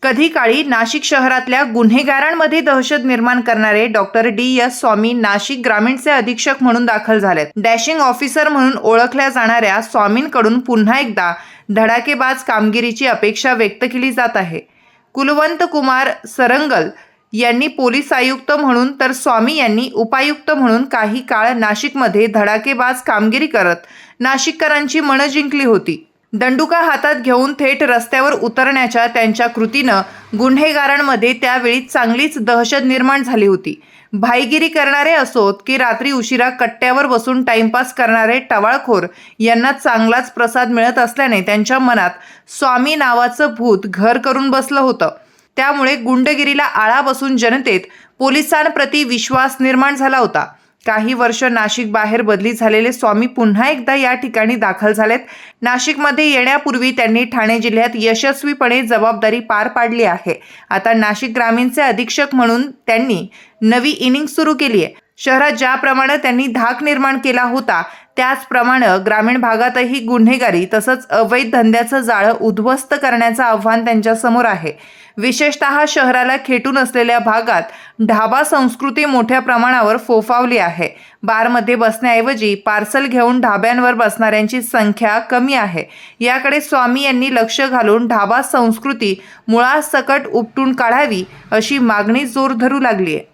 कधी काळी नाशिक शहरातल्या गुन्हेगारांमध्ये दहशत निर्माण करणारे डॉक्टर डी.एस. स्वामी नाशिक ग्रामीणचे अधीक्षक म्हणून दाखल झालेत। डॅशिंग ऑफिसर म्हणून ओळखल्या जाणाऱ्या स्वामींकडून पुन्हा एकदा धडाकेबाज कामगिरीची अपेक्षा व्यक्त केली जात आहे। कुलवंत कुमार सरंगल यांनी पोलीस आयुक्त म्हणून तर स्वामी यांनी उपायुक्त म्हणून काही काळ नाशिकमध्ये धडाकेबाज कामगिरी करत नाशिककरांची मनं जिंकली होती। दंडुका हातात घेऊन थेट रस्त्यावर उतरण्याच्या त्यांच्या कृतीनं गुन्हेगारांमध्ये त्यावेळी चांगलीच दहशत निर्माण झाली होती। भाईगिरी करणारे असोत की रात्री उशिरा कट्ट्यावर बसून टाइमपास करणारे टवाळखोर यांना चांगलाच प्रसाद मिळत असल्याने त्यांच्या मनात स्वामी नावाचं भूत घर करून बसलं होतं। त्यामुळे गुंडगिरीला आळा बसून जनतेत पोलिसांप्रती विश्वास निर्माण झाला होता। काही वर्ष नाशिक बाहेर बदली झालेले स्वामी पुन्हा एकदा या ठिकाणी दाखल झालेत। नाशिकमध्ये येण्यापूर्वी त्यांनी ठाणे जिल्ह्यात यशस्वीपणे जबाबदारी पार पाडली आहे। आता नाशिक ग्रामीणचे अधीक्षक म्हणून त्यांनी नवी इनिंग सुरू केली आहे। शहरात ज्याप्रमाणे त्यांनी धाक निर्माण केला होता त्याचप्रमाणे ग्रामीण भागातही गुन्हेगारी तसंच अवैध धंद्याचं जाळं उद्ध्वस्त करण्याचं आव्हान त्यांच्या समोर आहे। विशेषतः शहराला खेटून असलेल्या भागात ढाबा संस्कृती मोठ्या प्रमाणावर फोफावली आहे। बारमध्ये बसण्याऐवजी पार्सल घेऊन ढाब्यांवर बसणाऱ्यांची संख्या कमी आहे। याकडे स्वामी यांनी लक्ष घालून ढाबा संस्कृती मुळासकट उपटून काढावी अशी मागणी जोर धरू लागली आहे।